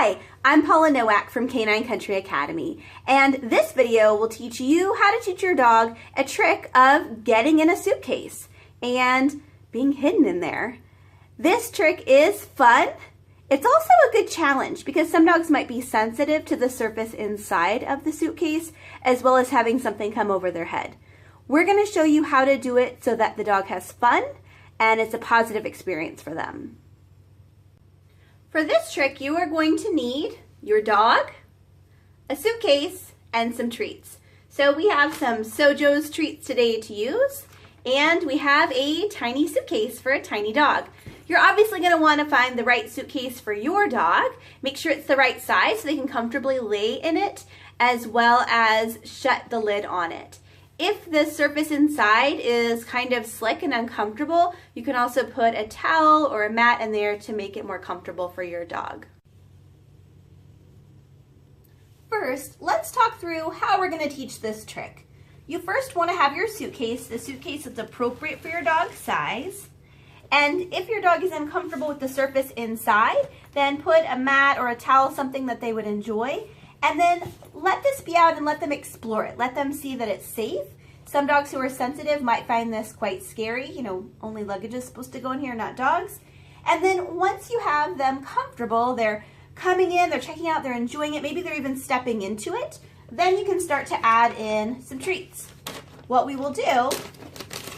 Hi, I'm Paula Nowak from Canine Country Academy, and this video will teach you how to teach your dog a trick of getting in a suitcase and being hidden in there. This trick is fun. It's also a good challenge because some dogs might be sensitive to the surface inside of the suitcase as well as having something come over their head. We're going to show you how to do it so that the dog has fun and it's a positive experience for them. For this trick, you are going to need your dog, a suitcase, and some treats. So we have some Sojo's treats today to use, and we have a tiny suitcase for a tiny dog. You're obviously going to want to find the right suitcase for your dog. Make sure it's the right size so they can comfortably lay in it, as well as shut the lid on it. If the surface inside is kind of slick and uncomfortable, you can also put a towel or a mat in there to make it more comfortable for your dog. First, let's talk through how we're going to teach this trick. You first want to have your suitcase, the suitcase that's appropriate for your dog's size. And if your dog is uncomfortable with the surface inside, then put a mat or a towel, something that they would enjoy. And then let this be out and let them explore it. Let them see that it's safe. Some dogs who are sensitive might find this quite scary. You know, only luggage is supposed to go in here, not dogs. And then once you have them comfortable, they're coming in, they're checking out, they're enjoying it, maybe they're even stepping into it, then you can start to add in some treats. What we will do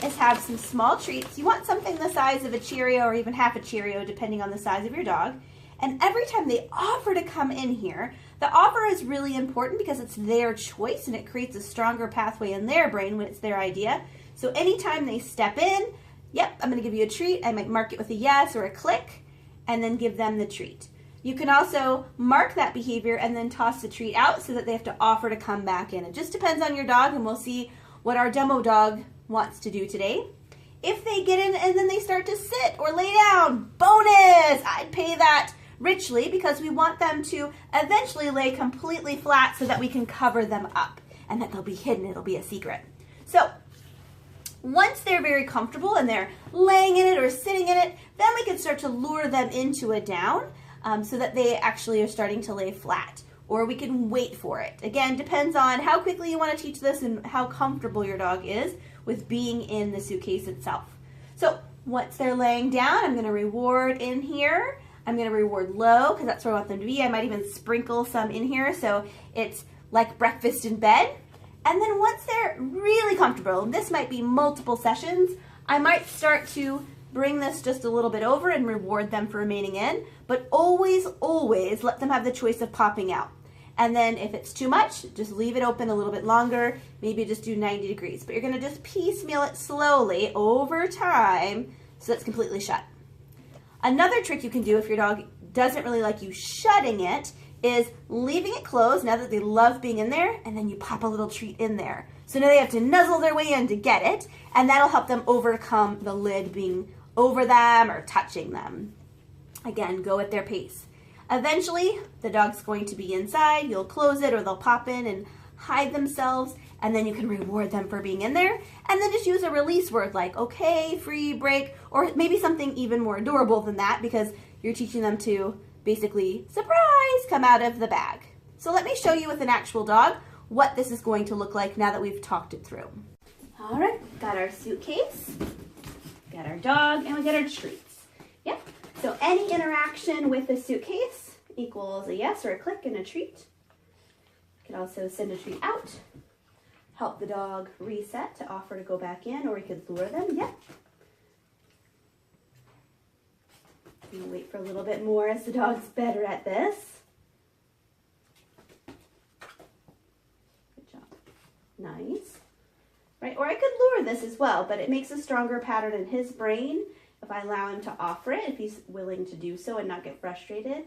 is have some small treats. You want something the size of a Cheerio or even half a Cheerio, depending on the size of your dog. And every time they offer to come in here, the offer is really important because it's their choice and it creates a stronger pathway in their brain when it's their idea. So anytime they step in, yep, I'm going to give you a treat. I might mark it with a yes or a click and then give them the treat. You can also mark that behavior and then toss the treat out so that they have to offer to come back in. It just depends on your dog, and we'll see what our demo dog wants to do today. If they get in and then they start to sit or lay down, bonus! I'd pay that richly because we want them to eventually lay completely flat so that we can cover them up and that they'll be hidden. It'll be a secret. So once they're very comfortable and they're laying in it or sitting in it, then we can start to lure them into a down so that they actually are starting to lay flat, or we can wait for it. Again, depends on how quickly you want to teach this and how comfortable your dog is with being in the suitcase itself. So once they're laying down, I'm going to reward in here. I'm going to reward low because that's where I want them to be. I might even sprinkle some in here so it's like breakfast in bed. And then once they're really comfortable, and this might be multiple sessions, I might start to bring this just a little bit over and reward them for remaining in, but always, always let them have the choice of popping out. And then if it's too much, just leave it open a little bit longer, maybe just do 90 degrees. But you're going to just piecemeal it slowly over time so it's completely shut. Another trick you can do if your dog doesn't really like you shutting it is leaving it closed now that they love being in there, and then you pop a little treat in there. So now they have to nuzzle their way in to get it, and that'll help them overcome the lid being over them or touching them. Again, go at their pace. Eventually, the dog's going to be inside. You'll close it or they'll pop in and hide themselves, and then you can reward them for being in there. And then just use a release word like okay, free, break, or maybe something even more adorable than that because you're teaching them to basically, surprise, come out of the bag. So let me show you with an actual dog what this is going to look like now that we've talked it through. All right, got our suitcase, got our dog, and we got our treats. Yep. So any interaction with the suitcase equals a yes or a click and a treat. You can also send a treat out, help the dog reset to offer to go back in, or we could lure them. Yep. We'll wait for a little bit more as the dog's better at this. Good job. Nice. Right, or I could lure this as well, but it makes a stronger pattern in his brain if I allow him to offer it, if he's willing to do so and not get frustrated.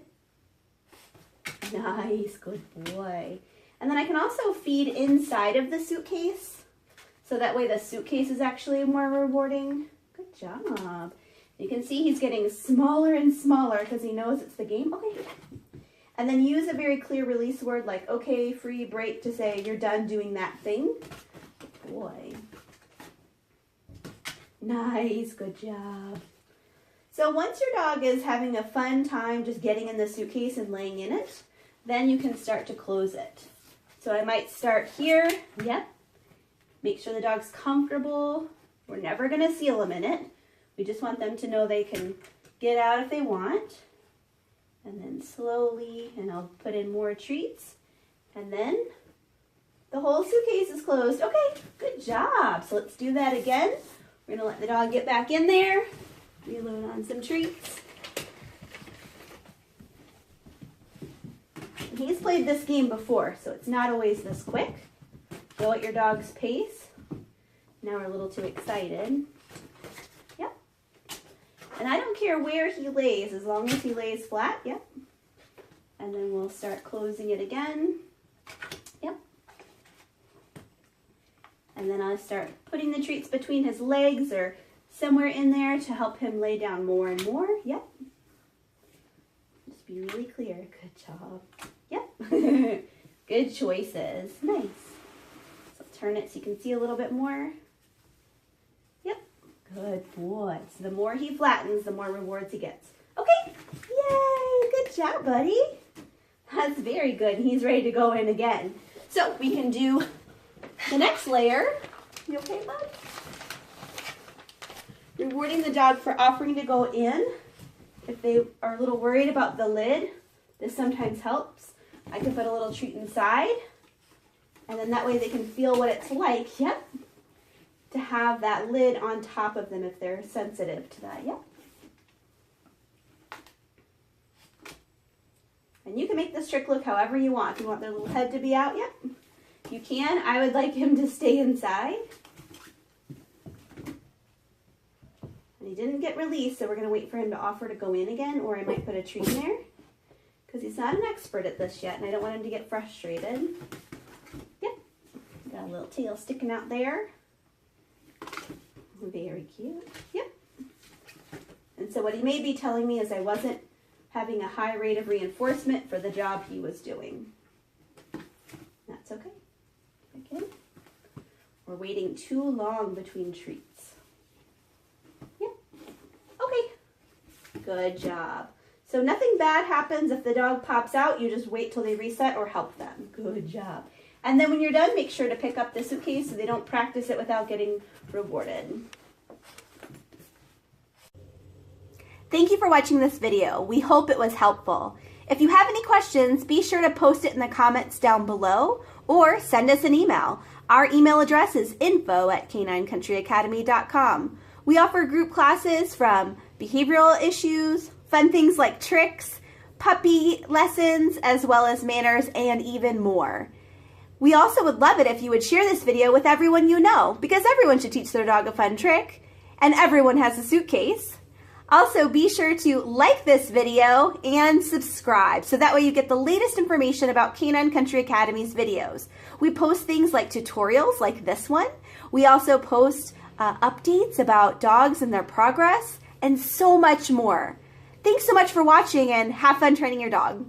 Nice, good boy. And then I can also feed inside of the suitcase, so that way the suitcase is actually more rewarding. Good job. You can see he's getting smaller and smaller because he knows it's the game. Okay. And then use a very clear release word like okay, free, break to say you're done doing that thing. Good boy. Nice, good job. So once your dog is having a fun time just getting in the suitcase and laying in it, then you can start to close it. So I might start here. Yep. Make sure the dog's comfortable. We're never going to seal them in it. We just want them to know they can get out if they want. And then slowly, and I'll put in more treats. And then the whole suitcase is closed. Okay, good job. So let's do that again. We're going to let the dog get back in there. Reload on some treats. And he's played this game before, so it's not always this quick. Go at your dog's pace. Now we're a little too excited. Yep. And I don't care where he lays, as long as he lays flat. Yep. And then we'll start closing it again. Yep. And then I'll start putting the treats between his legs or somewhere in there to help him lay down more and more. Yep. Just be really clear. Good job. Yep. Good choices. Nice. So turn it so you can see a little bit more. Yep. Good boy. So the more he flattens, the more rewards he gets. Okay. Yay. Good job, buddy. That's very good. He's ready to go in again. So we can do the next layer. You okay, bud? Rewarding the dog for offering to go in. If they are a little worried about the lid, this sometimes helps. I can put a little treat inside, and then that way they can feel what it's like, yep, to have that lid on top of them if they're sensitive to that, yep. And you can make this trick look however you want. If you want their little head to be out, yep, you can. I would like him to stay inside. And he didn't get released, so we're going to wait for him to offer to go in again, or I might put a treat in there because he's not an expert at this yet, and I don't want him to get frustrated. Yep. Got a little tail sticking out there. Very cute. Yep. And so what he may be telling me is I wasn't having a high rate of reinforcement for the job he was doing. That's okay. Okay. We're waiting too long between treats. Good job. So nothing bad happens if the dog pops out. You just wait till they reset or help them. Good job. And then when you're done, make sure to pick up the suitcase so they don't practice it without getting rewarded. Thank you for watching this video. We hope it was helpful. If you have any questions, be sure to post it in the comments down below or send us an email. Our email address is info@caninecountryacademy.com. We offer group classes from behavioral issues, fun things like tricks, puppy lessons, as well as manners, and even more. We also would love it if you would share this video with everyone you know, because everyone should teach their dog a fun trick, and everyone has a suitcase. Also, be sure to like this video and subscribe, so that way you get the latest information about Canine Country Academy's videos. We post things like tutorials like this one. We also post updates about dogs and their progress, and so much more. Thanks so much for watching, and have fun training your dog.